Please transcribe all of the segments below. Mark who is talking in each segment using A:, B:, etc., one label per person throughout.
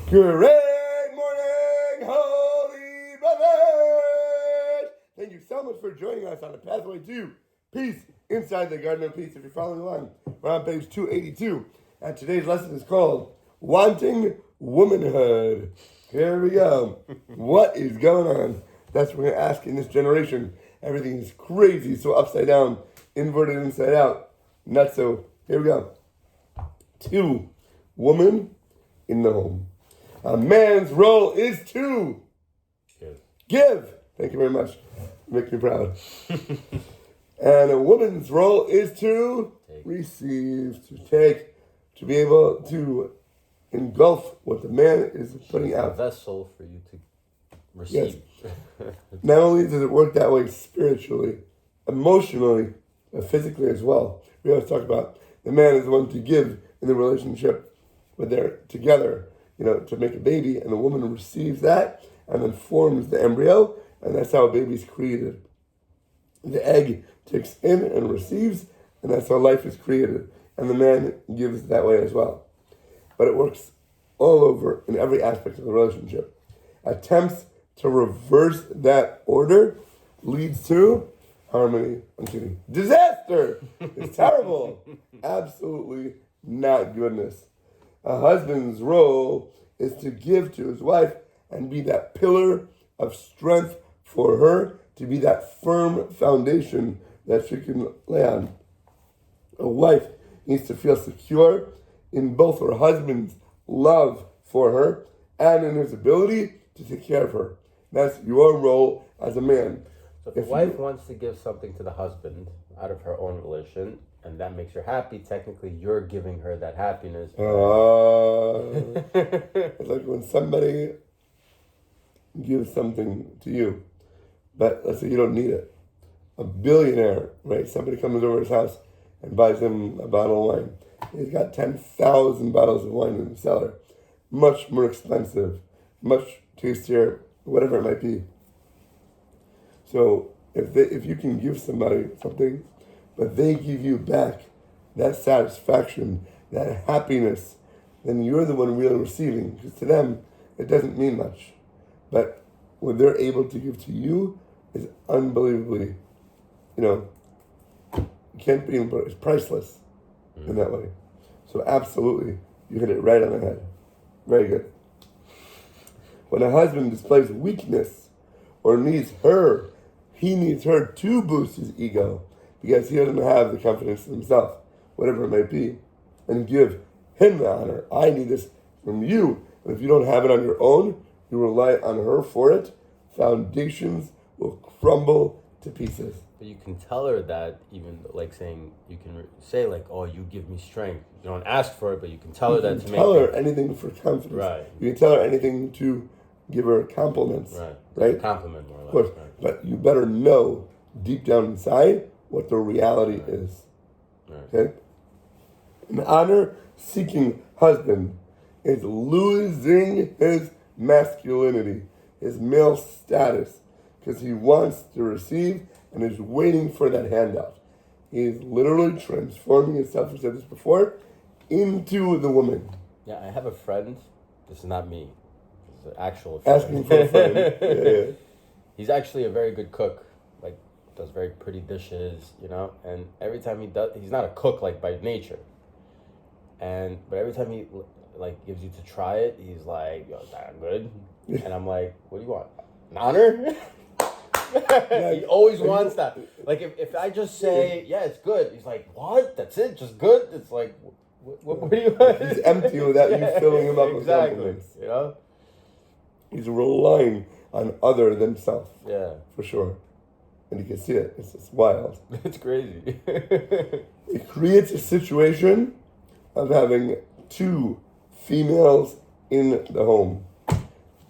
A: Great morning, holy brothers! Thank you so much for joining us on the pathway to peace inside the Garden of Peace. If you're following along, we're on page 282, and today's lesson is called Wanting Womanhood. Here we go. What is going on? That's what we're going to ask in this generation. Everything is crazy, so upside down, inverted inside out. Not so. Here we go. 2. Woman in the home. A man's role is to give. Thank you very much. Make me proud. And a woman's role is to receive, to take, to be able to engulf what the man is putting out.
B: A vessel for you to receive.
A: Yes. Not only does it work that way spiritually, emotionally, but physically as well. We always talk about the man is the one to give in the relationship when they're together, to make a baby, and the woman receives that and then forms the embryo, and that's how a baby's created. The egg takes in and receives, and that's how life is created. And the man gives that way as well. But it works all over in every aspect of the relationship. Attempts to reverse that order leads to harmony. I'm kidding. Disaster! It's terrible. Absolutely not goodness. A husband's role is to give to his wife and be that pillar of strength for her, to be that firm foundation that she can lay on. A wife needs to feel secure in both her husband's love for her and in his ability to take care of her. That's your role as a man.
B: So if the wife wants to give something to the husband out of her own volition, and that makes her happy, technically you're giving her that happiness.
A: It's like when somebody gives something to you, but let's say you don't need it. A billionaire, right? Somebody comes over his house and buys him a bottle of wine. He's got 10,000 bottles of wine in the cellar. Much more expensive, much tastier, whatever it might be. So if you can give somebody something, but they give you back that satisfaction, that happiness, then you're the one really receiving. Because to them, it doesn't mean much. But what they're able to give to you is unbelievably, can't be, it's priceless in that way. So absolutely, you hit it right on the head. Very good. When a husband displays weakness or needs her, he needs her to boost his ego, because he doesn't have the confidence in himself, whatever it might be, and give him the honor. I need this from you. And if you don't have it on your own, you rely on her for it, foundations will crumble to pieces.
B: But you can tell her that, even like saying, you can say like, oh, you give me strength. You don't ask for it, but you can tell her that to make
A: tell her anything for confidence.
B: Right.
A: You can tell her anything to give her compliments. Right?
B: A compliment, more or less.
A: Of course. Right. But you better know deep down inside what the reality is.
B: Right.
A: Okay? An honor-seeking husband is losing his masculinity, his male status, because he wants to receive and is waiting for that handout. He is literally transforming himself, I said this before, into the woman.
B: Yeah, I have a friend. This is not me. This is an actual friend.
A: Asking for a friend. Yeah.
B: He's actually a very good cook. Like, does very pretty dishes, and every time he does, he's not a cook like by nature. But every time he like gives you to try it, he's like, yo, is that good? And I'm like, what do you want? An honor? He always wants that. Like if I just say, yeah, it's good, he's like, what? That's it? Just good? It's like, what do you want?
A: He's empty without you filling him up with compliments. He's relying on other than self.
B: Yeah.
A: For sure. And you can see it. It's just wild.
B: It's crazy.
A: It creates a situation of having 2 females in the home.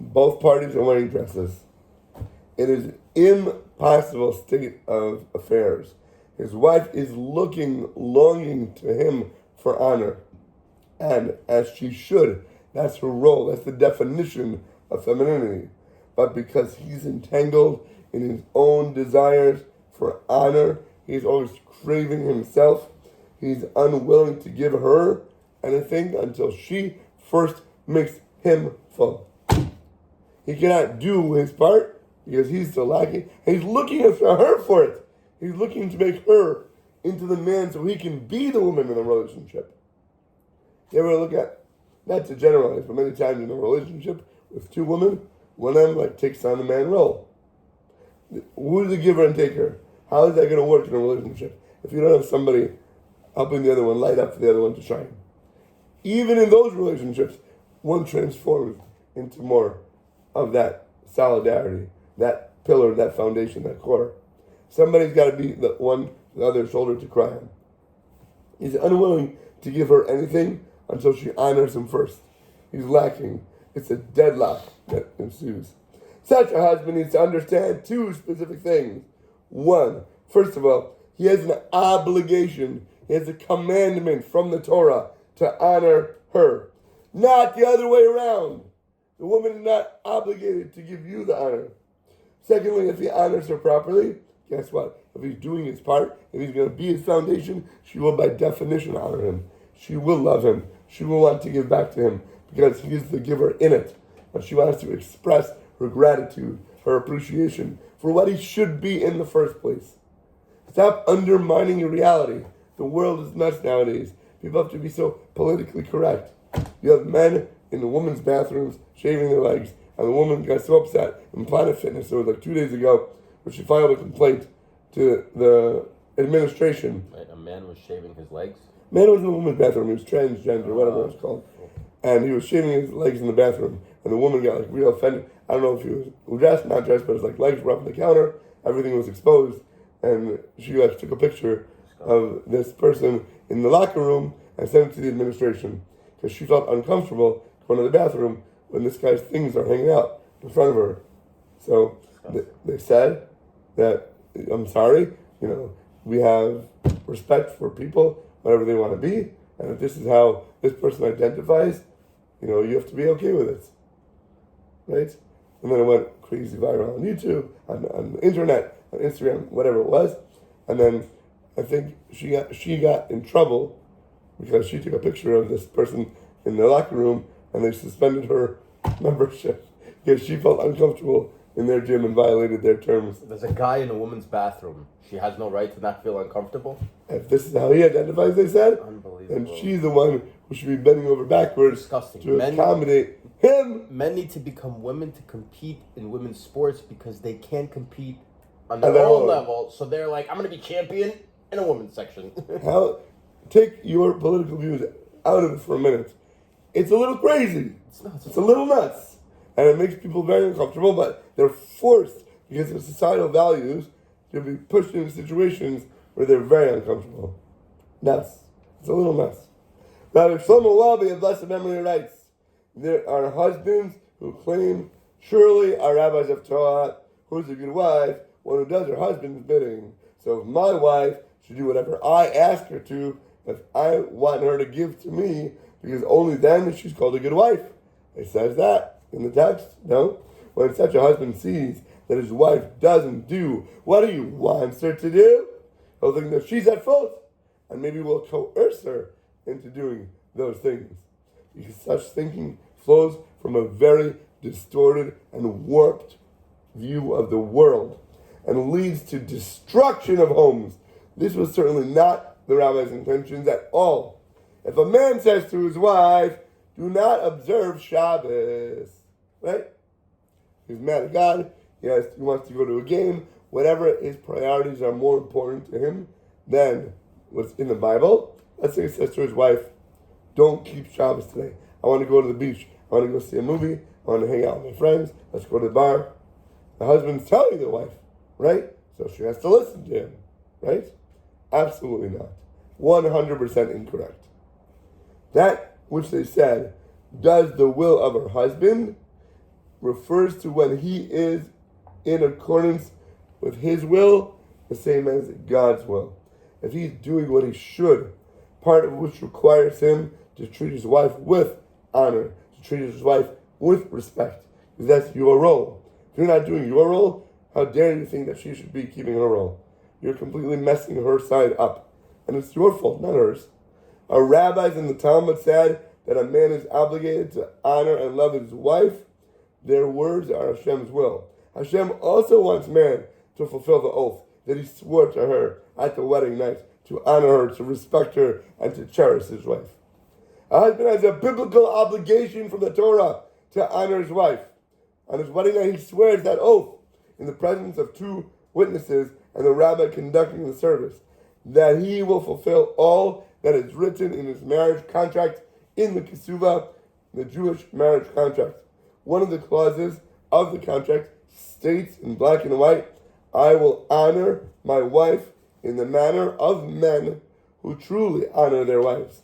A: Both parties are wearing dresses. It is an impossible state of affairs. His wife is longing to him for honor. And as she should, that's her role. That's the definition of femininity. But because he's entangled in his own desires for honor, he's always craving himself. He's unwilling to give her anything until she first makes him full. He cannot do his part because he's still lacking. And he's looking at her for it. He's looking to make her into the man so he can be the woman in the relationship. You ever look at, not to generalize, but many times in a relationship with two women, one of them takes on the man role. Who's the giver and taker? How is that going to work in a relationship if you don't have somebody helping the other one light up for the other one to shine? Even in those relationships, one transforms into more of that solidarity, that pillar, that foundation, that core. Somebody's got to be the one, the other shoulder to cry on. He's unwilling to give her anything until she honors him first. He's lacking. It's a deadlock that ensues. Such a husband needs to understand two specific things. One, first of all, he has an obligation. He has a commandment from the Torah to honor her. Not the other way around. The woman is not obligated to give you the honor. Secondly, if he honors her properly, guess what? If he's doing his part, if he's going to be his foundation, she will by definition honor him. She will love him. She will want to give back to him because he is the giver in it. But she wants to express her gratitude, her appreciation for what he should be in the first place. Stop undermining your reality. The world is nuts nowadays. People have to be so politically correct. You have men in the women's bathrooms shaving their legs, and the woman got so upset in Planet Fitness, it was 2 days ago, where she filed a complaint to the administration.
B: Wait, a man was shaving his legs?
A: Man was in the women's bathroom. He was transgender, whatever it was called. And he was shaving his legs in the bathroom. And the woman got real offended. I don't know if he was dressed, not dressed, but his legs were up on the counter. Everything was exposed. And she took a picture of this person in the locker room and sent it to the administration. Because she felt uncomfortable going to the bathroom when this guy's things are hanging out in front of her. So they said that, I'm sorry, we have respect for people, whatever they want to be, and if this is how this person identifies, you have to be okay with it, right? And then it went crazy viral on YouTube, on the internet, on Instagram, whatever it was, and then I think she got in trouble because she took a picture of this person in the locker room, and they suspended her membership because she felt uncomfortable in their gym and violated their terms.
B: There's a guy in a woman's bathroom. She has no right to not feel uncomfortable?
A: If this is how he identifies, they said,
B: Unbelievable.
A: and she's the one who should be bending over backwards
B: Disgusting.
A: to accommodate him.
B: Men need to become women to compete in women's sports because they can't compete on their own level. So they're like, I'm going to be champion in a women's section.
A: Take your political views out of it for a minute. It's a little crazy. It's a little nuts. And it makes people very uncomfortable, but they're forced because of societal values to be pushed into situations where they're very uncomfortable. Nuts. It's a little nuts. Rabbi Shalom Arush of blessed memory writes, there are husbands who claim, surely our rabbis have taught, who's a good wife, one who does her husband's bidding. So if my wife should do whatever I ask her to, if I want her to give to me, because only then she's called a good wife. It says that in the text, no? When such a husband sees that his wife doesn't do what he wants her to do, he'll think that she's at fault, and maybe will coerce her into doing those things. Because such thinking flows from a very distorted and warped view of the world and leads to destruction of homes. This was certainly not the rabbi's intentions at all. If a man says to his wife, do not observe Shabbos, right? He's mad at God, he wants to go to a game, whatever his priorities are more important to him than what's in the Bible. Let's say he says to his wife, don't keep Shabbos today. I want to go to the beach. I want to go see a movie. I want to hang out with my friends. Let's go to the bar. The husband's telling the wife, right? So she has to listen to him, right? Absolutely not. 100% incorrect. That which they said, does the will of her husband, refers to when he is in accordance with his will, the same as God's will. If he's doing what he should, part of which requires him to treat his wife with honor, to treat his wife with respect, because that's your role. If you're not doing your role, how dare you think that she should be keeping her role? You're completely messing her side up. And it's your fault, not hers. Our rabbis in the Talmud said that a man is obligated to honor and love his wife, their words are Hashem's will. Hashem also wants man to fulfill the oath that he swore to her at the wedding night, to honor her, to respect her, and to cherish his wife. A husband has a biblical obligation from the Torah to honor his wife. On his wedding night, he swears that oath in the presence of two witnesses and the rabbi conducting the service, that he will fulfill all that is written in his marriage contract in the Kesuvah, the Jewish marriage contract. One of the clauses of the contract states in black and white, I will honor my wife in the manner of men who truly honor their wives.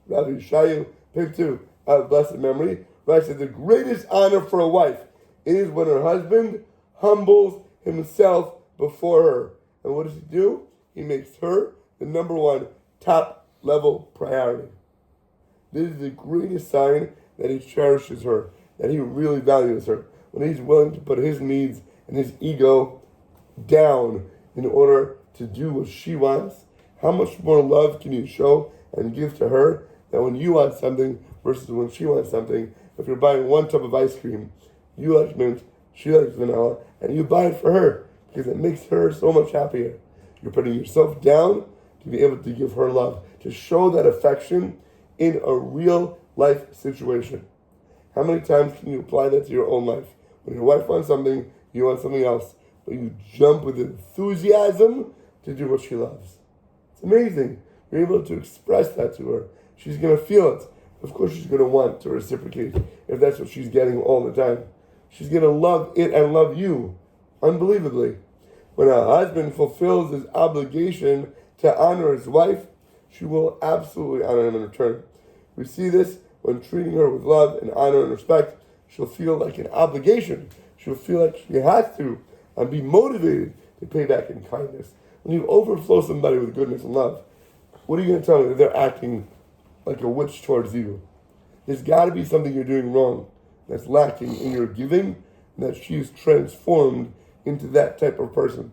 A: Rabbi Shalom Arush, of blessed memory, writes that the greatest honor for a wife is when her husband humbles himself before her. And what does he do? He makes her the number one top level priority. This is the greatest sign that he cherishes her, that he really values her. When he's willing to put his needs and his ego down in order to do what she wants, how much more love can you show and give to her than when you want something versus when she wants something? If you're buying one tub of ice cream, you like mint, she likes vanilla, and you buy it for her because it makes her so much happier. You're putting yourself down to be able to give her love, to show that affection in a real life situation. How many times can you apply that to your own life? When your wife wants something, you want something else, but you jump with enthusiasm to do what she loves. It's amazing. You're able to express that to her. She's going to feel it. Of course she's going to want to reciprocate if that's what she's getting all the time. She's going to love it and love you unbelievably. When a husband fulfills his obligation to honor his wife, she will absolutely honor him in return. We see this when treating her with love and honor and respect. She'll feel like an obligation. She'll feel like she has to and be motivated to pay back in kindness. When you overflow somebody with goodness and love, what are you going to tell me? That they're acting like a witch towards you. There's got to be something you're doing wrong that's lacking in your giving, and that she's transformed into that type of person.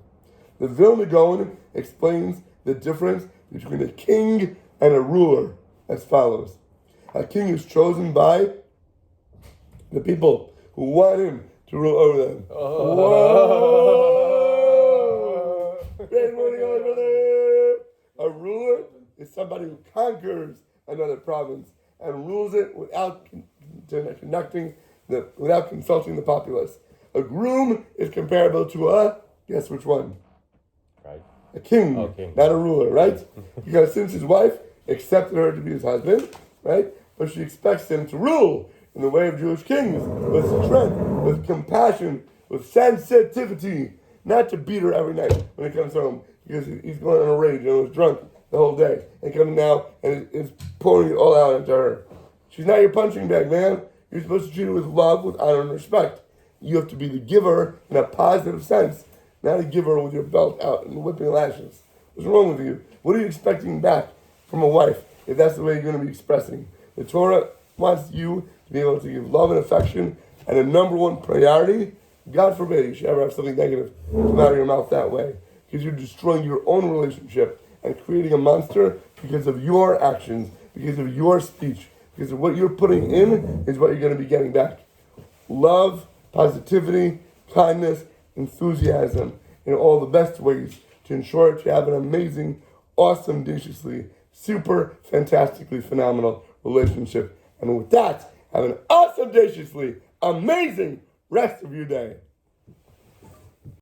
A: The Vilna Gaon explains the difference between a king and a ruler as follows. A king is chosen by the people who want him to rule over them. Whoa! Great morning, brother! A ruler is somebody who conquers another province and rules it without consulting the populace. A groom is comparable to a, guess which one?
B: Right.
A: A king, not a ruler, right? Because since his wife accepted her to be his husband, right? But she expects him to rule in the way of Jewish kings, with strength, with compassion, with sensitivity, not to beat her every night when he comes home, because he's going on a rage and was drunk the whole day, and coming now and is pouring it all out into her. She's not your punching bag, man. You're supposed to treat her with love, with honor and respect. You have to be the giver in a positive sense, not a giver with your belt out and whipping lashes. What's wrong with you? What are you expecting back from a wife if that's the way you're going to be expressing? The Torah wants you to be able to give love and affection, and a number one priority, God forbid you should ever have something negative come out of your mouth that way, because you're destroying your own relationship and creating a monster because of your actions, because of your speech, because of what you're putting in is what you're going to be getting back. Love, positivity, kindness, enthusiasm in all the best ways to ensure that you have an amazing, awesome, audaciously, super, fantastically phenomenal relationship. And with that, have an awesome, audaciously amazing rest of your day.